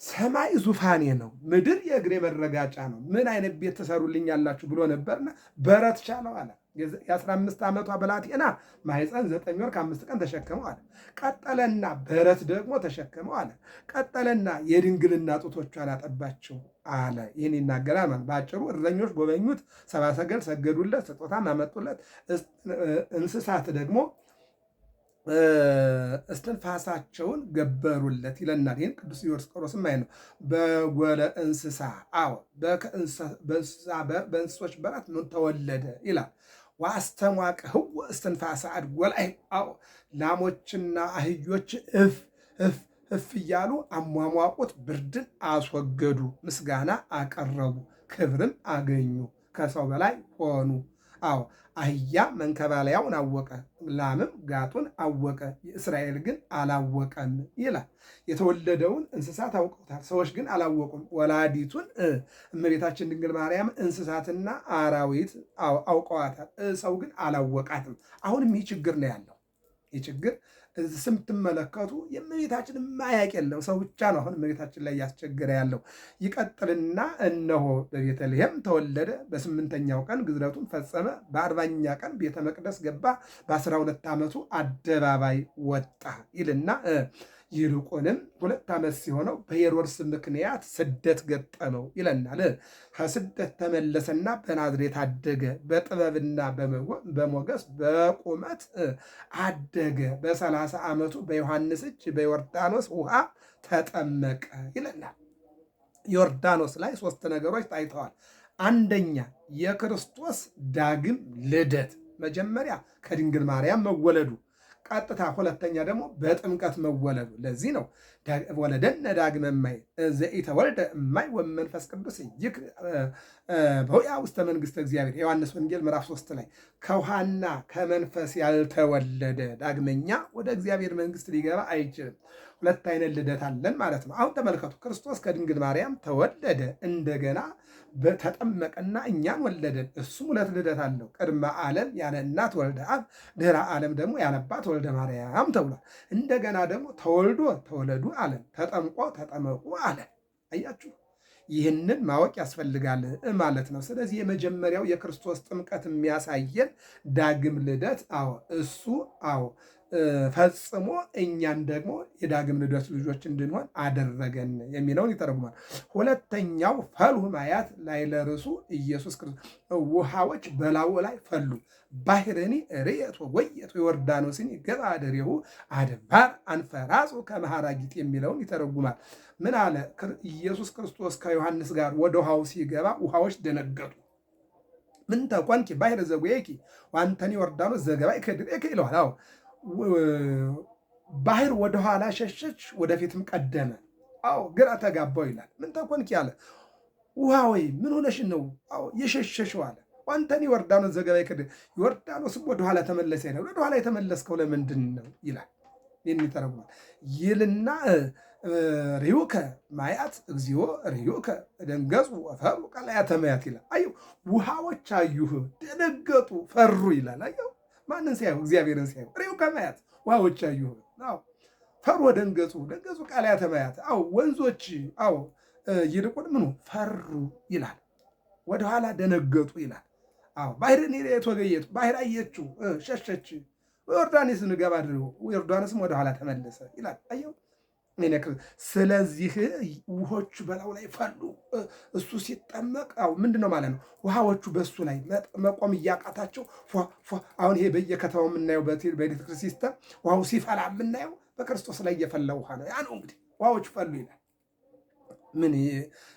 ሰማይ ዙፋኔ ነው፣ ምድር የእግሬ መረጋጫ ነው። ምን አይነት ቤት ትሰሩልኝ ያላችሁ ብሎ ነበርና በረት ቻለው አለ። የ15 ዓመቷ ብላቴና ማኅፀን 9 ወር ከ5 ቀን ተሸከመው አለ። ቀጠለና በረት ደግሞ ተሸከመው አለ። ቀጠለና የድንግልና ጡቶቿን አጠባቸው አለ። ይህን ይናገራል ማለት በአጭሩ እረኞች ጎበኙት፣ ሰብአ ሰገል ሰገዱለት፣ ስጦታም አመጡለት። እንስሳት ደግሞ እስትንፋሳቸውን ገበሩለት ይለናል። ይህን ቅዱስ ዲዮስቆሮስ ማይ ነው። በጎለ እንስሳ በእንስሶች በረት ምን ተወለደ ይላል። ዋስተሟቅህው እስትንፋሰ አድጎላይ ላሞችና አህዮች እፍ እፍ እፍ እያሉ አሟሟቁት፣ ብርድን አስወገዱ፣ ምስጋና አቀረቡ፣ ክብርም አገኙ፣ ከሰው በላይ ሆኑ። አህያ መንከባለያውን አወቀ፣ ላምም ጋጡን አወቀ፣ የእስራኤል ግን አላወቀም ይላል። የተወለደውን እንስሳት አውቀውታል፣ ሰዎች ግን አላወቁም። ወላዲቱን እመቤታችን ድንግል ማርያም እንስሳትና አራዊት አውቀዋታል፣ ሰው ግን አላወቃትም። አሁንም ይህ ችግር ነው ያለው። ይህ ችግር ስምትመለከቱ የእመቤታችን ማያቅ የለም፣ ሰው ብቻ ነው አሁን እመቤታችን ላይ እያስቸገረ ያለው። ይቀጥልና እነሆ በቤተልሔም ተወለደ፣ በ8ኛው ቀን ግዝረቱን ፈጸመ፣ በ40ኛ ቀን ቤተ መቅደስ ገባ፣ በ12 ዓመቱ አደባባይ ወጣ ይልና ይልቁንም 2 ዓመት ሲሆነው በሄሮድስ ምክንያት ስደት ገጠመው ይለናል። ከስደት ተመለሰና በናዝሬት አደገ፣ በጥበብና በሞገስ በቁመት አደገ። በ30 ዓመቱ በዮሐንስ እጅ በዮርዳኖስ ውሃ ተጠመቀ ይለናል። ዮርዳኖስ ላይ 3 ነገሮች ታይተዋል። አንደኛ የክርስቶስ ዳግም ልደት፣ መጀመሪያ ከድንግል ማርያም መወለዱ፣ ቀጥታ ሁለተኛ ደግሞ በጥምቀት መወለዱ። ለዚህ ነው ወለደነ ዳግመ እማይ ዘኢተወልደ እማይ ወመንፈስ ቅዱስ በውያ ውስተ መንግሥተ እግዚአብሔር የዮሐንስ ወንጌል ምዕራፍ 3 ላይ ከውሃና ከመንፈስ ያልተወለደ ዳግመኛ ወደ እግዚአብሔር መንግሥት ሊገባ አይችልም። 2 አይነት ልደት አለን ማለት ነው። አሁን ተመልከቱ፣ ክርስቶስ ከድንግል ማርያም ተወለደ፣ እንደገና ተጠመቀና እኛን ወለደን። እሱም 2 ልደት አለው። ቅድመ ዓለም ያለ እናት ወልደ አብ፣ ድኅረ ዓለም ደግሞ ያለ አባት ወልደ ማርያም ተብሏል። እንደገና ደግሞ ተወልዶ ተወለዱ አለን፣ ተጠምቆ ተጠመቁ አለን። አያችሁ፣ ይህንን ማወቅ ያስፈልጋል ማለት ነው። ስለዚህ የመጀመሪያው የክርስቶስ ጥምቀት የሚያሳየን ዳግም ልደት እሱ ፈጽሞ እኛን ደግሞ የዳግም ልደት ልጆች እንድንሆን አደረገን የሚለውን ይተረጉማል። ሁለተኛው ፈልሁ ማያት ላይ ለርሱ ኢየሱስ ክርስቶስ ውሃዎች በላዩ ላይ ፈሉ፣ ባሕርኒ ርየት ወየት ዮርዳኖስን ገባደሬሁ አድባር አንፈራጹ ከመሃራጊት የሚለውን ይተረጉማል። ምን አለ? ኢየሱስ ክርስቶስ ከዮሐንስ ጋር ወደ ውሃው ሲገባ ውሃዎች ደነገጡ። ምን ተኮንኪ ባሕረ ዘጉየኪ ዋንተኒ ዮርዳኖስ ዘገባይ ከድሬከ ይለዋል። ባህር ወደኋላ ሸሸች፣ ወደፊትም ቀደመ። ግራ ተጋባው ይላል። ምን ተኮንኪ አለ። ውሃ ወይ ምን ሆነሽ ነው የሸሸሽው አለ። ዋንተኒ ዮርዳኖስ ዘገባይ ከድሬ፣ ዮርዳኖስም ወደኋላ ተመለሰ ይላል። ወደኋላ የተመለስከው ለምንድን ነው ይላል። ይህን ይተረጉማል ይልና ርዩከ ማያት እግዚኦ ርዩከ ደንገጹ ወፈሩ ቀላያተ ማያት ይላል። አዩ ውሃዎች አዩህ፣ ደነገጡ፣ ፈሩ ይላል። አዩ ማንን ሲያዩ? እግዚአብሔርን ሲያዩ። ርዩከ ማያት ውሃዎች አዩህ፣ ፈሩ፣ ደንገጹ ቀላያተ ማያት ወንዞች ይልቁን ምኑ ፈሩ ይላል። ወደኋላ ደነገጡ ይላል። ባሕርን ርየት ወገየቱ፣ ባሕር አየችው፣ ሸሸች። ዮርዳኖስ ንገባ አድርጎ ዮርዳኖስም ወደኋላ ተመለሰ ይላል። አየው። ስለዚህ ውሆቹ በላዩ ላይ ፈሉ። እሱ ሲጠመቅ ምንድን ነው ማለት ነው? ውሃዎቹ በእሱ ላይ መቆም እያቃታቸው አሁን ይሄ በየከተማው የምናየው በኤሌክትሪክ ሲስተም ውሃው ሲፈላ የምናየው በክርስቶስ ላይ እየፈላ ውሃ ነው። ያ ነው እንግዲህ ውሃዎች ፈሉ ይላል። ምን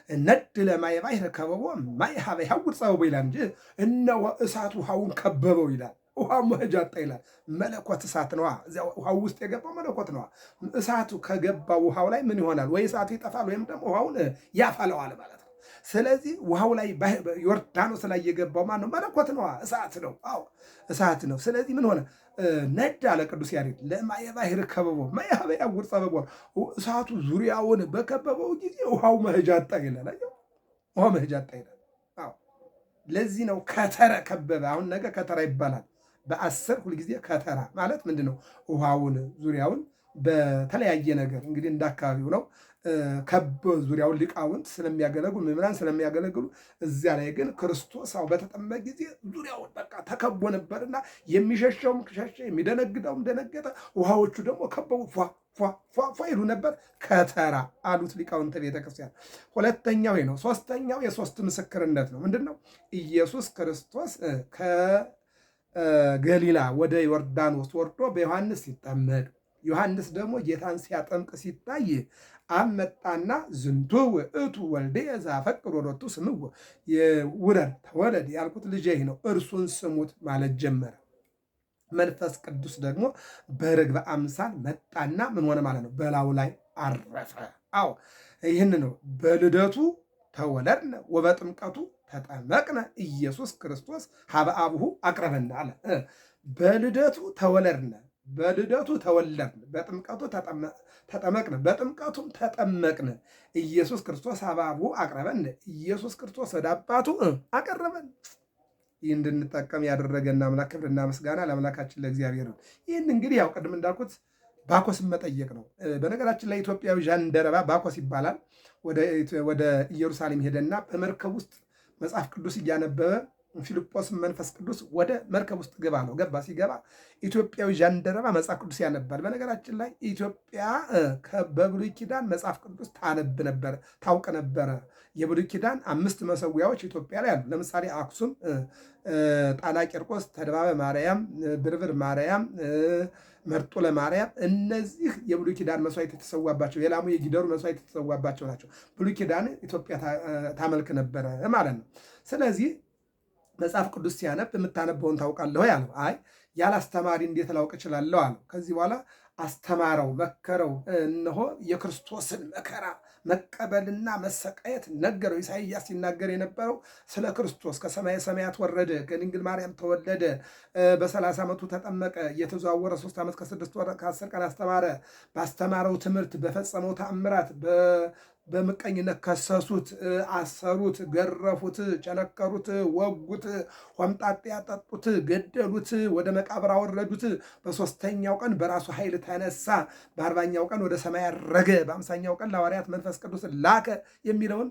ነድ ለማየ ባሕር ከበቦ ማይ ሀበ ያውድ ጸበቦ ይላል እንጂ እነሆ እሳት ውሃውን ከበበው ይላል። ውሃው መሄጃ አጣ ይላል። መለኮት እሳት ነዋ። እዚያ ውሃው ውስጥ የገባው መለኮት ነዋ። እሳቱ ከገባው ውሃው ላይ ምን ይሆናል? ወይ እሳቱ ይጠፋል ወይም ደግሞ ውሃውን ያፈለዋል ማለት ነው። ስለዚህ ውሃው ላይ ዮርዳኖስ ላይ የገባው ማን ነው? መለኮት ነዋ። እሳት ነው። እሳት ነው። ስለዚህ ምን ሆነ? ነድ አለ ቅዱስ ያሬድ ለማየ ባሕር ከበቦ ማየ ሀበ ያውድ ጸበቦ። እሳቱ ዙሪያውን በከበበው ጊዜ ውሃው መሄጃ አጣ ይላል። ውሃው መሄጃ አጣ ይላል። ለዚህ ነው ከተረ ከበበ። አሁን ነገ ከተራ ይባላል። በ10 ሁልጊዜ ከተራ ማለት ምንድን ነው? ውሃውን ዙሪያውን በተለያየ ነገር እንግዲህ እንዳካባቢው ነው ከበ ዙሪያውን ሊቃውንት ስለሚያገለግሉ ምዕመናን ስለሚያገለግሉ እዚያ ላይ ግን ክርስቶስ በተጠመቀ ጊዜ ዙሪያውን በቃ ተከቦ ነበርና የሚሸሸውም ሸሸ፣ የሚደነግጠውም ደነገጠ። ውሃዎቹ ደግሞ ከበው ፏ ይሉ ነበር። ከተራ አሉት ሊቃውንተ ቤተክርስቲያን። ሁለተኛው ነው። ሶስተኛው የሶስት ምስክርነት ነው። ምንድን ነው? ኢየሱስ ክርስቶስ ከገሊላ ወደ ዮርዳኖስ ወርዶ በዮሐንስ ሲጠመቅ ዮሐንስ ደግሞ ጌታን ሲያጠምቅ ሲታይ አመጣና ዝንቱ ውእቱ ወልዴ ዘአፈቅር ወሎቱ ስምዖ፣ ውረድ ተወለድ ያልኩት ልጄ ነው እርሱን ስሙት ማለት ጀመረ። መንፈስ ቅዱስ ደግሞ በርግብ አምሳል መጣና ምን ሆነ ማለት ነው? በላዩ ላይ አረፈ። አዎ ይህን ነው በልደቱ ተወለድነ ወበጥምቀቱ ተጠመቅነ ኢየሱስ ክርስቶስ ሀበ አቡሁ አቅረበና አለ። በልደቱ ተወለድነ፣ በልደቱ ተወለድን፣ በጥምቀቱ ተጠመቅን፣ በጥምቀቱም ተጠመቅን። ኢየሱስ ክርስቶስ ሀበ አቡሁ አቅረበን፣ ኢየሱስ ክርስቶስ ወደ አባቱ አቀረበን። ይህ እንድንጠቀም ያደረገን አምላክ ክብርና ምስጋና ለአምላካችን ለእግዚአብሔር ነው። ይህን እንግዲህ ያው ቅድም እንዳልኩት ባኮስን መጠየቅ ነው። በነገራችን ላይ ኢትዮጵያዊ ዣንደረባ ባኮስ ይባላል። ወደ ኢየሩሳሌም ሄደና በመርከብ ውስጥ መጽሐፍ ቅዱስ እያነበበ ፊልጶስ መንፈስ ቅዱስ ወደ መርከብ ውስጥ ግባ ነው። ገባ። ሲገባ ኢትዮጵያዊ ዣንደረባ መጽሐፍ ቅዱስ ያነባል። በነገራችን ላይ ኢትዮጵያ በብሉይ ኪዳን መጽሐፍ ቅዱስ ታነብ ነበረ፣ ታውቅ ነበረ። የብሉይ ኪዳን 5 መሰዊያዎች ኢትዮጵያ ላይ አሉ። ለምሳሌ አክሱም፣ ጣና ቂርቆስ፣ ተድባበ ማርያም፣ ብርብር ማርያም፣ መርጦ ለማርያም እነዚህ የብሉይ ኪዳን መስዋዕት የተሰዋባቸው የላሙ የጊደሩ መስዋዕት የተሰዋባቸው ናቸው። ብሉይ ኪዳን ኢትዮጵያ ታመልክ ነበረ ማለት ነው። ስለዚህ መጽሐፍ ቅዱስ ሲያነብ የምታነበውን ታውቃለህ ያለው፣ አይ ያለ አስተማሪ እንዴት ላውቅ እችላለሁ አለው። ከዚህ በኋላ አስተማረው፣ መከረው። እነሆ የክርስቶስን መከራ መቀበልና መሰቃየት ነገረው። ኢሳይያስ ሲናገር የነበረው ስለ ክርስቶስ ከሰማየ ሰማያት ወረደ፣ ከድንግል ማርያም ተወለደ፣ በ30 ዓመቱ ተጠመቀ፣ እየተዘዋወረ 3 ዓመት ከ6 ወር ከ10 ቀን አስተማረ። ባስተማረው ትምህርት በፈጸመው ተአምራት በምቀኝነት ከሰሱት፣ አሰሩት፣ ገረፉት፣ ቸነከሩት፣ ወጉት፣ ሆምጣጤ ያጠጡት፣ ገደሉት፣ ወደ መቃብር አወረዱት። በ3ኛው ቀን በራሱ ኃይል ተነሳ፣ በ40ኛው ቀን ወደ ሰማይ አረገ፣ በ50ኛው ቀን ለሐዋርያት መንፈስ ቅዱስ ላከ የሚለውን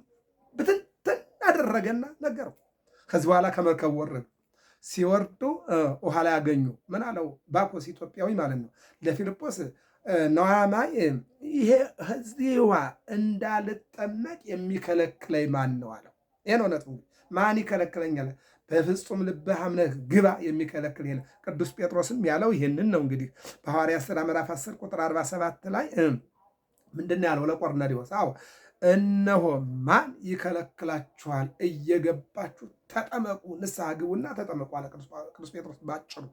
ብትንትን አደረገና ነገረው። ከዚህ በኋላ ከመርከብ ወረዱ። ሲወርዱ ውሃ ላይ ያገኙ። ምን አለው? ባኮስ ኢትዮጵያዊ ማለት ነው ለፊልጶስ ነዋማይ ይሄ እዚህ ውሃ እንዳልጠመቅ የሚከለክለኝ ማን ነው አለው። ይሄ ነው ነጥቡ። ማን ይከለክለኛል? በፍጹም ልብህ አምነህ ግባ፣ የሚከለክል የለም። ቅዱስ ጴጥሮስም ያለው ይህንን ነው። እንግዲህ በሐዋርያት ሥራ ምዕራፍ 10 ቁጥር 47 ላይ ምንድን ነው ያለው ለቆርኔሌዎስ? አዎ እነሆ ማን ይከለክላችኋል? እየገባችሁ ተጠመቁ፣ ንስሐ ግቡና ተጠመቁ አለ ቅዱስ ጴጥሮስ ባጭሩ።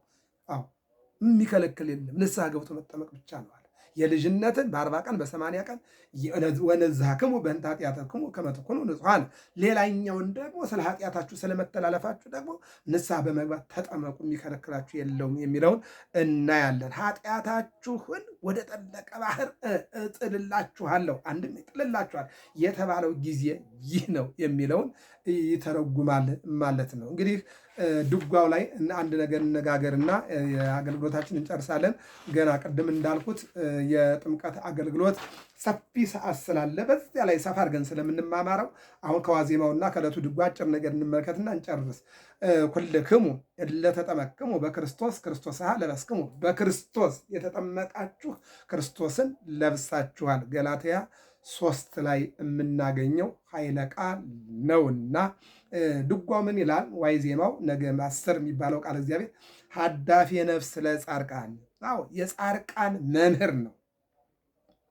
አዎ የሚከለክል የለም፣ ንስሐ ገብቶ መጠመቅ ብቻ ነው አለ። የልጅነትን በ40 ቀን በ80 ቀን ወነዝሐክሙ በእንተ ኃጢአትክሙ ከመ ትኩኑ ንጹሐን፣ ሌላኛውን ደግሞ ስለ ኃጢአታችሁ ስለመተላለፋችሁ ደግሞ ንስሐ በመግባት ተጠመቁ፣ የሚከለክላችሁ የለውም የሚለውን እናያለን። ኃጢአታችሁን ወደ ጠለቀ ባህር እጥልላችኋለሁ፣ አንድም ይጥልላችኋል የተባለው ጊዜ ይህ ነው የሚለውን ይተረጉማል ማለት ነው። እንግዲህ ድጓው ላይ አንድ ነገር እንነጋገርና አገልግሎታችን እንጨርሳለን። ገና ቅድም እንዳልኩት የጥምቀት አገልግሎት ሰፊ ሰዓት ስላለ በዚያ ላይ ሰፋ አድርገን ስለምንማማረው አሁን ከዋዜማውና ከዕለቱ ድጓ አጭር ነገር እንመልከትና እንጨርስ። ኩልክሙ እለ ተጠመቅሙ በክርስቶስ ክርስቶስሃ ለበስክሙ፣ በክርስቶስ የተጠመቃችሁ ክርስቶስን ለብሳችኋል። ገላትያ 3 ላይ የምናገኘው ኃይለ ቃል ነውና ድጓው ምን ይላል? ዋይ ዜማው ነገ 10 የሚባለው ቃል እግዚአብሔር ሀዳፊ ነፍስ ለጻርቃን። አዎ የጻርቃን መምህር ነው።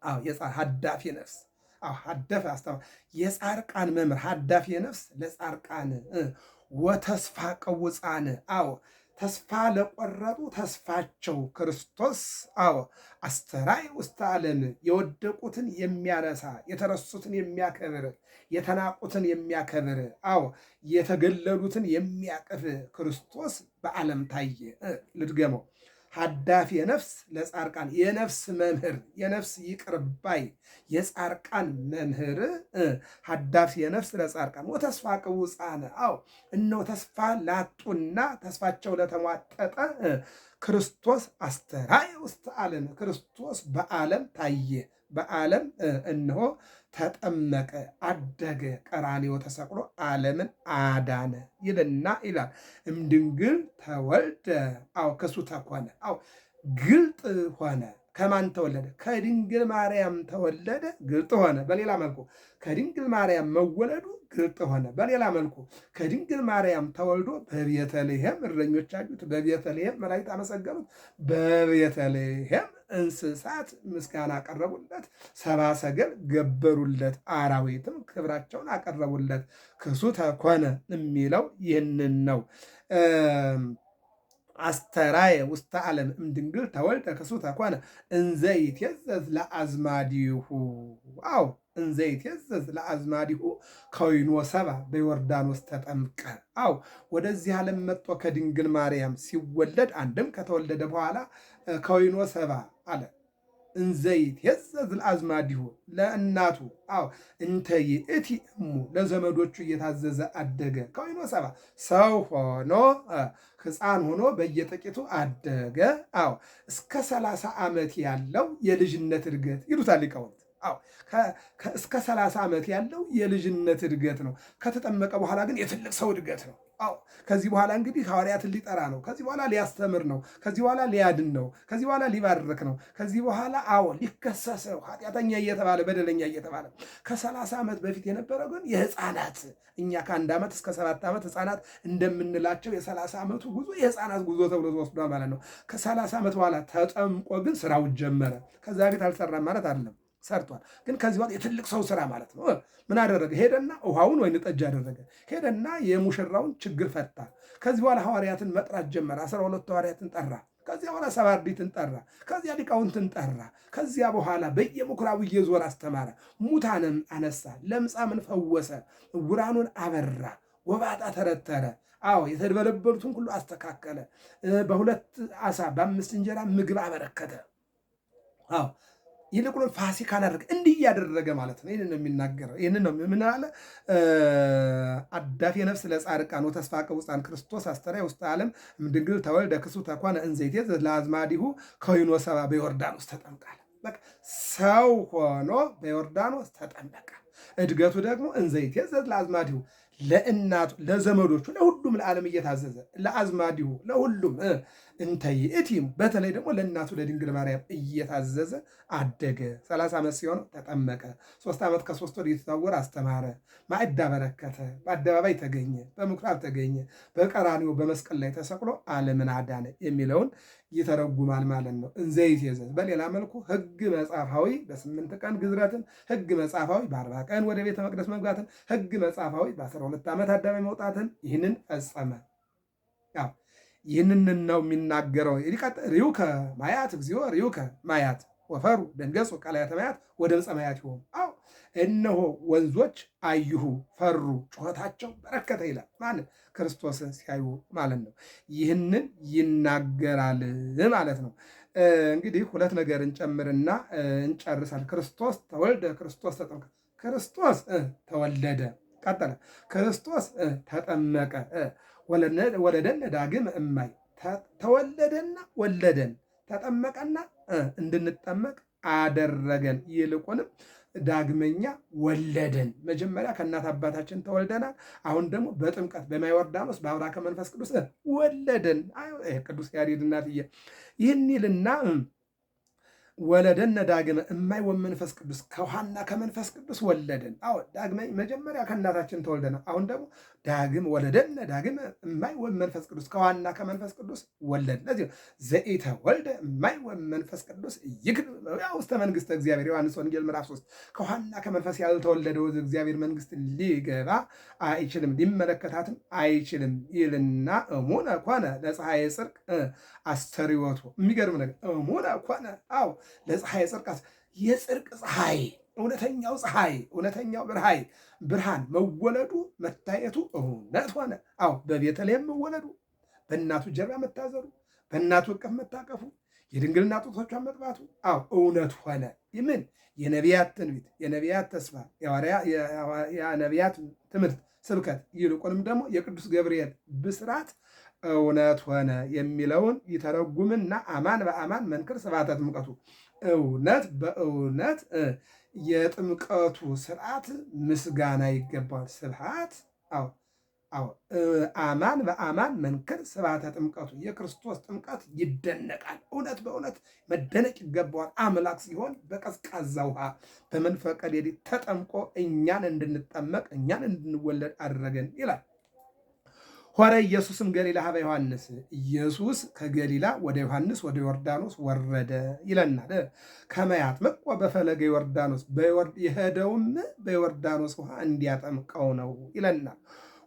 አዎ ሀዳፊ ነፍስ፣ አዎ ሀደፈ አስተማ የጻርቃን መምህር ሀዳፊ ነፍስ ለጻርቃን ወተስፋ ቀውፃን። አዎ ተስፋ ለቆረጡ ተስፋቸው ክርስቶስ። አዎ አስተራይ ውስተ ዓለም የወደቁትን የሚያነሳ የተረሱትን የሚያከብር የተናቁትን የሚያከብር። አዎ የተገለሉትን የሚያቅፍ ክርስቶስ በዓለም ታየ። ልድገመው። ሀዳፊ የነፍስ ለጻርቃን የነፍስ መምህር የነፍስ ይቅርባይ የጻርቃን መምህር ሀዳፊ የነፍስ ለጻርቃን ወተስፋ ቅውፃነ አው እነሆ ተስፋ ላጡና ተስፋቸው ለተሟጠጠ ክርስቶስ አስተርአየ ውስተ ዓለም ክርስቶስ በዓለም ታየ በዓለም እነሆ ተጠመቀ አደገ ቀራንዮ ተሰቅሎ ዓለምን አዳነ ይልና ይላል። እምድንግል ተወልደ አው ከሱ ተኮነ አው ግልጥ ሆነ። ከማን ተወለደ? ከድንግል ማርያም ተወለደ፣ ግልጥ ሆነ። በሌላ መልኩ ከድንግል ማርያም መወለዱ ግልጥ ሆነ። በሌላ መልኩ ከድንግል ማርያም ተወልዶ በቤተልሔም እረኞች አዩት፣ በቤተልሔም መላእክት አመሰገኑት፣ በቤተልሔም እንስሳት ምስጋና አቀረቡለት፣ ሰብአ ሰገል ገበሩለት፣ አራዊትም ክብራቸውን አቀረቡለት። ክሱተ ኮነ የሚለው ይህንን ነው። አስተርአየ ውስተ ዓለም እምድንግል ተወልደ ክሱተ ኮነ እንዘ ይትየዘዝ ለአዝማዲሁ አው እንዘ ይትየዘዝ ለአዝማዲሁ ከዊኖ ሰብአ በዮርዳኖስ ተጠምቀ አው ወደዚህ ዓለም መጥቶ ከድንግል ማርያም ሲወለድ አንድም ከተወለደ በኋላ ከዊኖ ሰብአ አለ። እንዘ ይትየዘዝ ለአዝማዲሁ ለእናቱ አው እንተ ይእቲ እሙ ለዘመዶቹ እየታዘዘ አደገ። ከዊኖ ሰብአ ሰው ሆኖ ሕፃን ሆኖ በየጥቂቱ አደገ። አው እስከ 30 ዓመት ያለው የልጅነት እድገት ይሉታል ሊቃውንት። አው እስከ 30 ዓመት ያለው የልጅነት እድገት ነው። ከተጠመቀ በኋላ ግን የትልቅ ሰው እድገት ነው። አው ከዚህ በኋላ እንግዲህ ሐዋርያትን ሊጠራ ነው። ከዚህ በኋላ ሊያስተምር ነው። ከዚህ በኋላ ሊያድን ነው። ከዚህ በኋላ ሊባርክ ነው። ከዚህ በኋላ ሊከሰስ ነው። ኃጢአተኛ እየተባለ በደለኛ እየተባለ ከ30 ዓመት በፊት የነበረው ግን የሕፃናት እኛ ከ1 ዓመት እስከ 7 ዓመት ሕፃናት እንደምንላቸው የ30 ዓመቱ ጉዞ የሕፃናት ጉዞ ተብሎ ተወስዷል ማለት ነው። ከ30 ዓመት በኋላ ተጠምቆ ግን ስራውን ጀመረ። ከዛ በፊት አልሰራም ማለት አይደለም፣ ሰርቷል። ግን ከዚህ በኋላ የትልቅ ሰው ስራ ማለት ነው። ምን አደረገ? ሄደና ውሃውን ወይን ጠጅ አደረገ። ሄደና የሙሽራውን ችግር ፈታ። ከዚህ በኋላ ሐዋርያትን መጥራት ጀመረ። 12 ሐዋርያትን ጠራ። ከዚያ በኋላ 70 አርድእትን ጠራ። ከዚያ ሊቃውንትን ጠራ። ከዚያ በኋላ በየምኩራቡ እየዞረ አስተማረ። ሙታንም አነሳ፣ ለምጻምን ፈወሰ፣ ዕውራኑን አበራ፣ ጎባጣ ተረተረ። አዎ የተደበለበሉትን ሁሉ አስተካከለ። በ2 ዓሣ በ5 እንጀራ ምግብ አበረከተ። አዎ ይልቁን ፋሲካን አደረገ። እንዲህ እያደረገ ማለት ነው። ይህንን ነው የሚናገረው። ይህንን ነው ምን አለ? አዳፊ ነፍስ ለጻድቃን ወተስፋ ቅውፃን ክርስቶስ አስተርአየ ውስተ ዓለም እምድንግል ተወልደ ክሱተ ኮነ እንዘ ይትየዘዝ ለአዝማዲሁ ከዊኖ ሰብአ በዮርዳኖስ ተጠምቀ። በቃ ሰው ሆኖ በዮርዳኖስ ተጠመቀ። እድገቱ ደግሞ እንዘ ይትየዘዝ ለአዝማዲሁ ለእናቱ ለዘመዶቹ ለሁሉም ለዓለም እየታዘዘ ለአዝማዲሁ ለሁሉም እንተ ይእቲም በተለይ ደግሞ ለእናቱ ለድንግል ማርያም እየታዘዘ አደገ። 30 ዓመት ሲሆነው ተጠመቀ። 3 ዓመት ከ3 ወር እየተዛወረ አስተማረ። ማዕድ አበረከተ። በአደባባይ ተገኘ፣ በምኩራብ ተገኘ። በቀራንዮ በመስቀል ላይ ተሰቅሎ ዓለምን አዳነ የሚለውን ይተረጉማል ማለት ነው። እንዘ ይትየዘዝ በሌላ መልኩ ሕግ መጽሐፋዊ በ8 ቀን ግዝረትን፣ ሕግ መጽሐፋዊ በ40 ቀን ወደ ቤተ መቅደስ መግባትን፣ ሕግ መጽሐፋዊ በ12 ዓመት አዳባይ መውጣትን ይህንን ፈጸመ። ያው ይህንን ነው የሚናገረው። ሪውከ ማያት እግዚኦ ሪውከ ማያት ወፈሩ ደንገጹ ቃላያተ ማያት ወደምፀ ማያት ይሆኑ። አዎ እነሆ ወንዞች አዩሁ ፈሩ፣ ጩኸታቸው በረከተ ይላል። ማለት ክርስቶስን ሲያዩ ማለት ነው። ይህንን ይናገራል ማለት ነው። እንግዲህ 2 ነገር እንጨምርና እንጨርሳል። ክርስቶስ ተወልደ፣ ክርስቶስ ተጠምቀ፣ ክርስቶስ ተወለደ፣ ቀጠለ፣ ክርስቶስ ተጠመቀ፣ ወለደን ዳግም እማይ ተወለደና ወለደን፣ ተጠመቀና እንድንጠመቅ አደረገን። ይልቁንም ዳግመኛ ወለደን። መጀመሪያ ከእናት አባታችን ተወልደናል። አሁን ደግሞ በጥምቀት በማየ ዮርዳኖስ በአብራከ መንፈስ ቅዱስ ወለደን። ቅዱስ ያሬድ እናትዬ ይህን ይልና ወለደነ ዳግመ እማይ ወመንፈስ ቅዱስ ከውሃና ከመንፈስ ቅዱስ ወለደን። አዎ ዳግመ መጀመሪያ ከእናታችን ተወልደናል። አሁን ደግሞ ዳግም ወለደነ ዳግመ እማይ ወመንፈስ ቅዱስ ከውሃና ከመንፈስ ቅዱስ ወለደን። ለዚህ ዘኢተወልደ እማይ ወመንፈስ ቅዱስ ይግብ ውስተ መንግሥተ እግዚአብሔር ዮሐንስ ወንጌል ምዕራፍ 3 ከውሃና ከመንፈስ ያልተወለደ ወደ እግዚአብሔር መንግሥት ሊገባ አይችልም፣ ሊመለከታትም አይችልም ይልና እሙነ ኮነ ለፀሐየ ጽድቅ አስተርእዮቱ። የሚገርም ነገር እሙነ ኮነ አዎ ለፀሐይ ጽድቅ የጽድቅ ፀሐይ እውነተኛው ፀሐይ እውነተኛው ብርሃን መወለዱ መታየቱ እውነት ሆነ። አዎ በቤተልሔም መወለዱ፣ በእናቱ ጀርባ መታዘሩ፣ በእናቱ እቅፍ መታቀፉ፣ የድንግልና ጡቶቿን መጥባቱ እውነት ሆነ። ይምን የነቢያት ትንቢት፣ የነቢያት ተስፋ፣ የነቢያት ትምህርት ስብከት፣ ይልቁንም ደግሞ የቅዱስ ገብርኤል ብስራት እውነት ሆነ የሚለውን ይተረጉምና አማን በአማን መንክር ስብሐተ ጥምቀቱ፣ እውነት በእውነት የጥምቀቱ ስርዓት ምስጋና ይገባዋል። ስብሐት አማን በአማን መንክር ስብሐተ ጥምቀቱ፣ የክርስቶስ ጥምቀት ይደነቃል። እውነት በእውነት መደነቅ ይገባዋል። አምላክ ሲሆን በቀዝቃዛ ውሃ በመንፈቀ ሌሊት ተጠምቆ እኛን እንድንጠመቅ እኛን እንድንወለድ አደረገን ይላል። ሆረ ኢየሱስም ገሊላ ሀበ ዮሐንስ፣ ኢየሱስ ከገሊላ ወደ ዮሐንስ ወደ ዮርዳኖስ ወረደ ይለናል። ከመያጥምቆ በፈለገ ዮርዳኖስ፣ የሄደውም በዮርዳኖስ ውሃ እንዲያጠምቀው ነው ይለናል።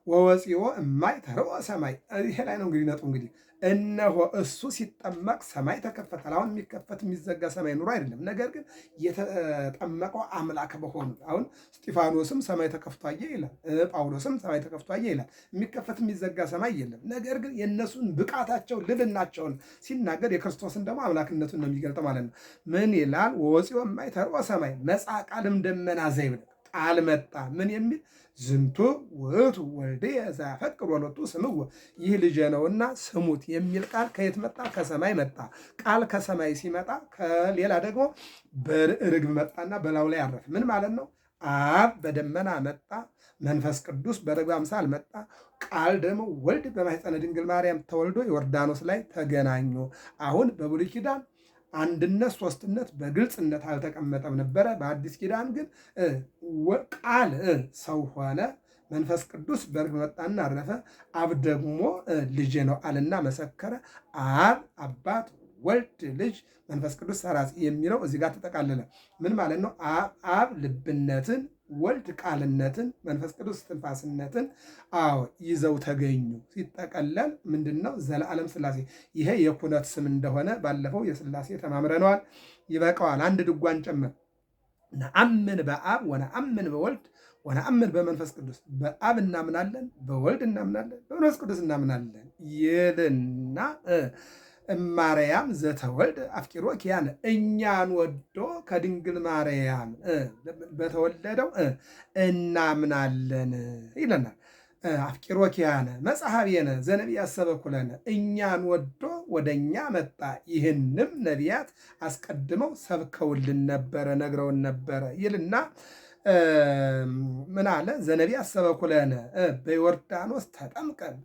ወወፂኦ እማይ ተርኦ ሰማይ። ይሄ ላይ ነው እንግዲህ ነጡ። እንግዲህ እነሆ እሱ ሲጠመቅ ሰማይ ተከፈታል። አሁን የሚከፈት የሚዘጋ ሰማይ ኑሮ አይደለም። ነገር ግን የተጠመቀው አምላክ በሆኑ አሁን እስጢፋኖስም ሰማይ ተከፍቶ አየ ይላል። ጳውሎስም ሰማይ ተከፍቶ አየ ይላል። የሚከፈት የሚዘጋ ሰማይ የለም። ነገር ግን የእነሱን ብቃታቸው ልልናቸውን ሲናገር የክርስቶስን ደግሞ አምላክነቱን ነው የሚገልጠው ማለት ነው። ምን ይላል? ወወፂኦ እማይ ተርኦ ሰማይ መጽአ ቃልም ደመና ዘይብል፣ ቃል መጣ። ምን የሚል? ዝንቱ ውእቱ ወልድየ ዘአፈቅር ወሎቱ ስምዖ፣ ይህ ልጄ ነውና ስሙት የሚል ቃል ከየት መጣ? ከሰማይ መጣ። ቃል ከሰማይ ሲመጣ ከሌላ ደግሞ በርግብ መጣና በላዩ ላይ አረፈ። ምን ማለት ነው? አብ በደመና መጣ፣ መንፈስ ቅዱስ በርግብ አምሳል መጣ። ቃል ደግሞ ወልድ በማኅፀነ ድንግል ማርያም ተወልዶ ዮርዳኖስ ላይ ተገናኙ። አሁን በብሉይ ኪዳን አንድነት ሶስትነት በግልጽነት አልተቀመጠም ነበረ። በአዲስ ኪዳን ግን ቃል ሰው ሆነ፣ መንፈስ ቅዱስ በርግብ መጣና አረፈ። አብ ደግሞ ልጄ ነው አለና መሰከረ። አብ አባት፣ ወልድ ልጅ፣ መንፈስ ቅዱስ ሰራጺ የሚለው እዚህ ጋር ተጠቃለለ። ምን ማለት ነው? አብ ልብነትን፣ ወልድ ቃልነትን፣ መንፈስ ቅዱስ ትንፋስነትን ይዘው ተገኙ። ሲጠቀለል ምንድን ነው? ዘለዓለም ሥላሴ። ይሄ የኩነት ስም እንደሆነ ባለፈው የሥላሴ ተማምረነዋል። ይበቃዋል። አንድ ድጓን ጨምር። ነአምን በአብ ወነአምን በወልድ ወነአምን በመንፈስ ቅዱስ። በአብ እናምናለን፣ በወልድ እናምናለን፣ በመንፈስ ቅዱስ እናምናለን ይልና ማርያም ዘተወልድ አፍቂሮ ኪያነ፣ እኛን ወዶ ከድንግል ማርያም በተወለደው እናምናለን ይለናል። አፍቂሮ ኪያነ መጽሐቤነ ዘነቢያት ሰበኩለነ፣ እኛን ወዶ ወደ እኛ መጣ። ይህንም ነቢያት አስቀድመው ሰብከውልን ነበረ፣ ነግረውን ነበረ ይልና ምን አለ? ዘነቢያት ሰበኩለነ በዮርዳኖስ ተጠምቀን።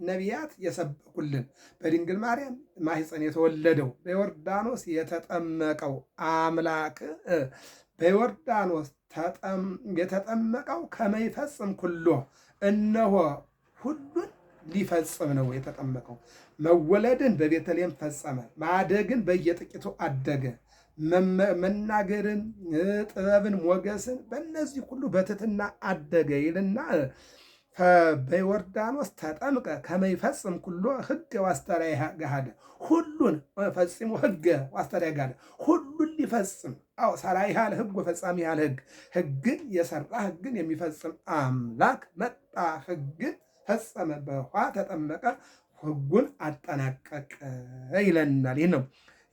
ነቢያት የሰበኩልን በድንግል ማርያም ማኅፀን የተወለደው በዮርዳኖስ የተጠመቀው አምላክ በዮርዳኖስ የተጠመቀው ከመይፈጽም ኩሎ፣ እነሆ ሁሉን ሊፈጽም ነው የተጠመቀው። መወለድን በቤተልሔም ፈጸመ፣ ማደግን በየጥቂቱ አደገ፣ መናገርን፣ ጥበብን፣ ሞገስን በእነዚህ ሁሉ በትሕትና አደገ ይልና በዮርዳኖስ ተጠምቀ ከመይፈጽም ኩሎ ሕገ ዋስተርአየ ገሃደ፣ ሁሉን ፈጽሞ ሕገ ዋስተርአየ ገሃደ፣ ሁሉን ሊፈጽም ሰራይ ያለ ሕግ ወፈጻሚ ያለ ሕግ፣ ሕግን የሰራ ሕግን የሚፈጽም አምላክ መጣ፣ ሕግን ፈጸመ፣ በውኃ ተጠመቀ፣ ሕጉን አጠናቀቀ ይለናል። ይህ ነው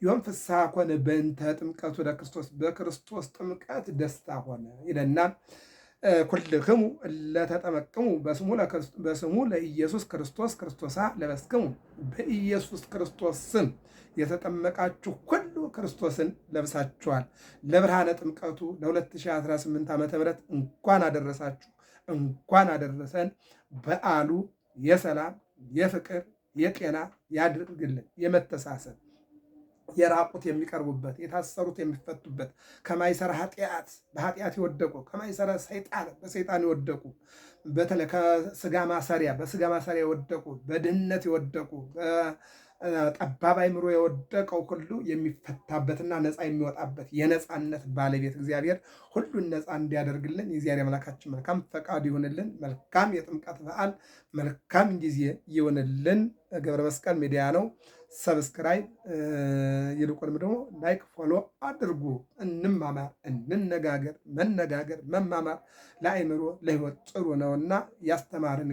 ዮም ፍስሐ ኮነ በእንተ ጥምቀቱ ለክርስቶስ፣ በክርስቶስ ጥምቀት ደስታ ሆነ ይለናል። ኩልክሙ ለተጠመቅሙ በስሙ ለኢየሱስ ክርስቶስ ክርስቶሳ ለበስክሙ፣ በኢየሱስ ክርስቶስ ስም የተጠመቃችሁ ሁሉ ክርስቶስን ለብሳችኋል። ለብርሃነ ጥምቀቱ ለ2018 ዓ ም እንኳን አደረሳችሁ፣ እንኳን አደረሰን። በዓሉ የሰላም የፍቅር የጤና ያድርግልን። የመተሳሰብ የራቁት የሚቀርቡበት፣ የታሰሩት የሚፈቱበት፣ ከማይሰራ ኃጢአት በኃጢአት የወደቁ፣ ከማይሰራ ሰይጣን በሰይጣን የወደቁ፣ በተለይ ከስጋ ማሰሪያ በስጋ ማሰሪያ የወደቁ፣ በድህነት የወደቁ፣ ጠባብ አእምሮ የወደቀው ሁሉ የሚፈታበትና ነፃ የሚወጣበት የነፃነት ባለቤት እግዚአብሔር ሁሉን ነፃ እንዲያደርግልን የእግዚአብሔር አምላካችን መልካም ፈቃዱ ይሆንልን። መልካም የጥምቀት በዓል፣ መልካም ጊዜ ይሆንልን። ገብረ መስቀል ሚዲያ ነው። ሰብስክራይብ ይልቁንም ደግሞ ላይክ ፎሎ አድርጉ። እንማማር፣ እንነጋገር። መነጋገር መማማር ለአእምሮ ለሕይወት ጥሩ ነውና ያስተማርን